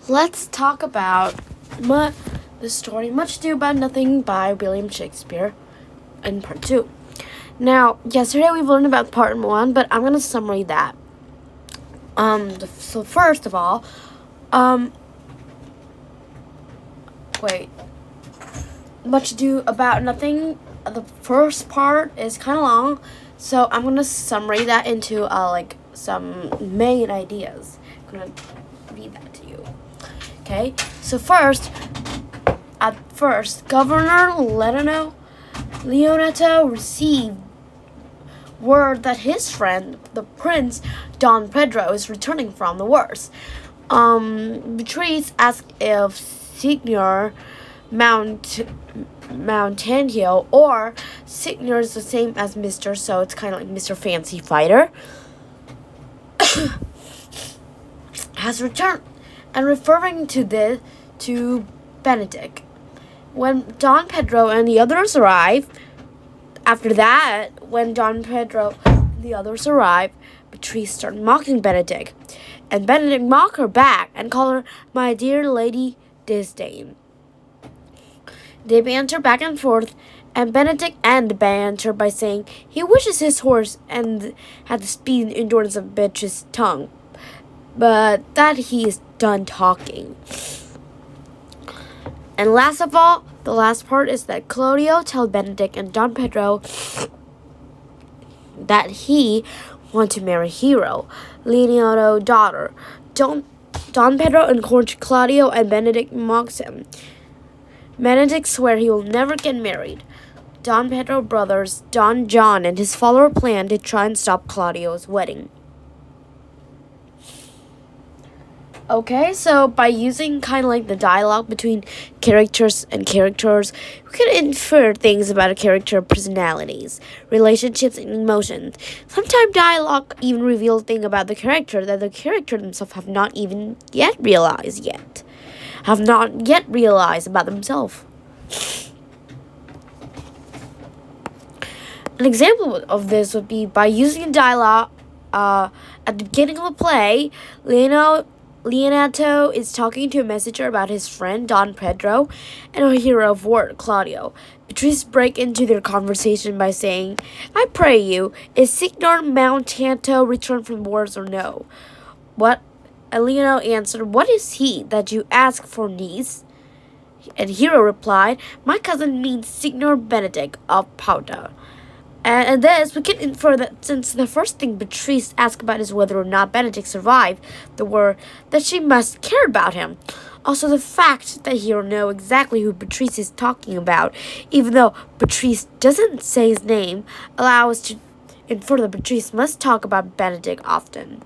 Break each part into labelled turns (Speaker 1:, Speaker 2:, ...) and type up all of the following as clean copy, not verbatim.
Speaker 1: let's talk about the story Much Ado About Nothing by William Shakespeare in part 2. Now, yesterday we've learned about part 1, but I'm going to summary that. So first of all, Much Ado About Nothing, the first part is kind of long, so I'm going to summary that into, some main ideas. I'm going to read that to you. Okay, so at first, Governor Leonetto received word that his friend, the Prince Don Pedro, is returning from the wars. Beatrice asked if Signor Mountainio, or Signor is the same as Mr., so it's kind of like Mr. Fancy Fighter, has returned, and referring to Benedict. When Don Pedro and the others arrive, Beatrice started mocking Benedict, and Benedict mocked her back and called her my dear Lady Disdain. They banter back and forth, and Benedict ended the banter by saying he wishes his horse and had the speed and endurance of Beatrice's tongue, but that he is done talking. And last of all, the last part is that Claudio tells Benedict and Don Pedro that he wants to marry Hero, Leonardo's daughter. Don Pedro encourages Claudio, and Benedict mocks him. Benedict swears he will never get married. Don Pedro's brothers, Don John, and his follower plan to try and stop Claudio's wedding. Okay, so by using kind of like the dialogue between characters, we can infer things about a character's personalities, relationships, and emotions. Sometimes dialogue even reveals things about the character that the character themselves have not realized about themselves. An example of this would be by using dialogue at the beginning of a play. Leonetto is talking to a messenger about his friend Don Pedro and a hero of war, Claudio. Beatrice breaks into their conversation by saying, I pray you, is Signor Mountainio returned from wars or no? What? And Leonetto answered, what is he that you ask for, niece? And Hero replied, my cousin means Signor Benedict of Pauta. And in this, we can infer that since the first thing Beatrice asked about is whether or not Benedict survived the war, that she must care about him. Also, the fact that Hero knows exactly who Beatrice is talking about, even though Beatrice doesn't say his name, allows us to infer that Beatrice must talk about Benedict often.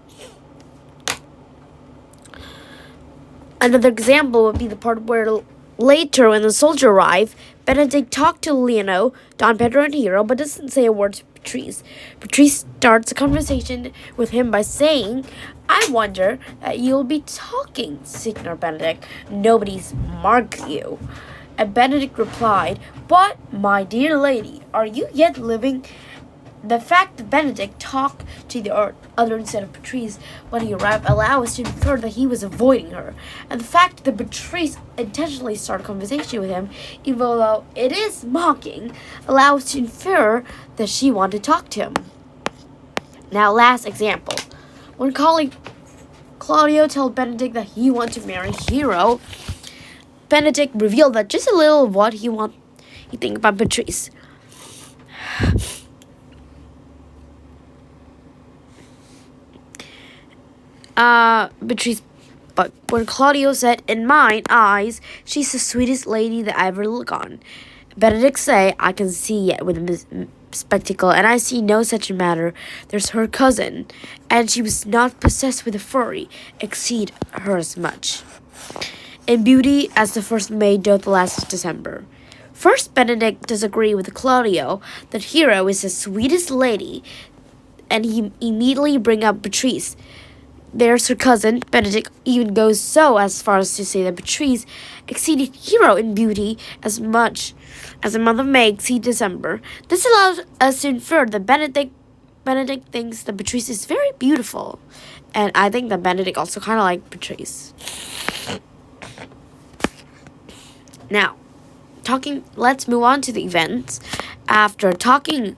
Speaker 1: Another example would be the part where later, when the soldier arrived, Benedict talked to Leonetto, Don Pedro, and Hero, but doesn't say a word to Beatrice. Beatrice starts a conversation with him by saying, I wonder that you'll be talking, Signor Benedict. Nobody's marked you. And Benedict replied, but, my dear lady, are you yet living? The fact that Benedict talked to the other instead of Beatrice when he arrived allows us to infer that he was avoiding her. And the fact that Beatrice intentionally started a conversation with him, even though it is mocking, allows us to infer that she wanted to talk to him. Now, last example. When Claudio told Benedict that he wanted to marry Hero, Benedict revealed that just a little of what he thinks about Beatrice. Beatrice, but when Claudio said, in mine eyes, she's the sweetest lady that I ever look on. Benedict say, I can see yet with a spectacle, and I see no such matter. There's her cousin, and she was not possessed with a fury, exceed her as much. In beauty, as the first maid doth the last December. First, Benedict disagreed with Claudio that Hero is the sweetest lady, and he immediately bring up Beatrice. There's her cousin. Benedict even goes so as far as to say that Beatrice exceeded Hero in beauty as much as the month of May exceeds December. This allows us to infer that Benedict thinks that Beatrice is very beautiful. And I think that Benedict also kind of liked Beatrice. Now, let's move on to the events after talking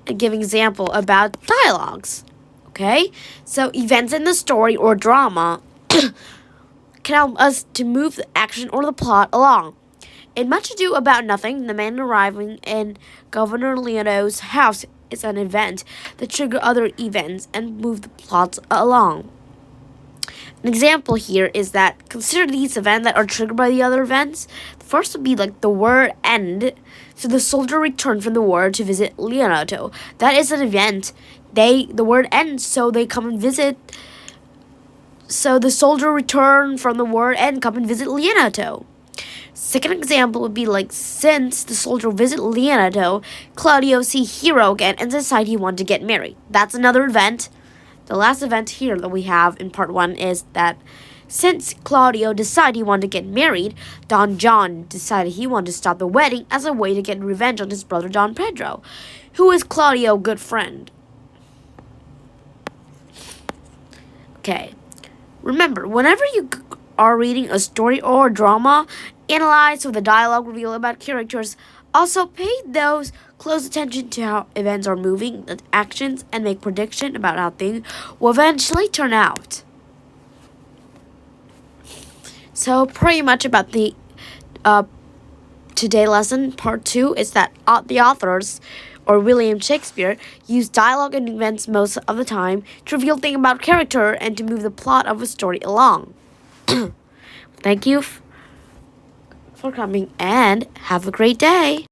Speaker 1: and giving example about dialogues. Okay? So events in the story or drama can help us to move the action or the plot along. In Much Ado About Nothing, the man arriving in Governor Leono's house is an event that trigger other events and move the plots along. An example here is that consider these events that are triggered by the other events. The first would be like the word end. So the soldier returned from the war to visit Leonardo. That is an event. The word ends, so they come and visit. So the soldier returned from the war and come and visit Leonardo. Second example would be like, since the soldier visited Leonardo, Claudio see Hero again and decide he wanted to get married. That's another event. The last event here that we have in part 1 is that since Claudio decided he wanted to get married, Don John decided he wanted to stop the wedding as a way to get revenge on his brother Don Pedro, who is Claudio's good friend. Okay, remember, whenever you are reading a story or drama, analyze with the dialogue reveal about characters. Also, pay those close attention to how events are moving, the actions, and make prediction about how things will eventually turn out. So, pretty much about the today lesson, part 2, is that the authors, or William Shakespeare, use dialogue and events most of the time to reveal things about character and to move the plot of a story along. Thank you for coming and have a great day.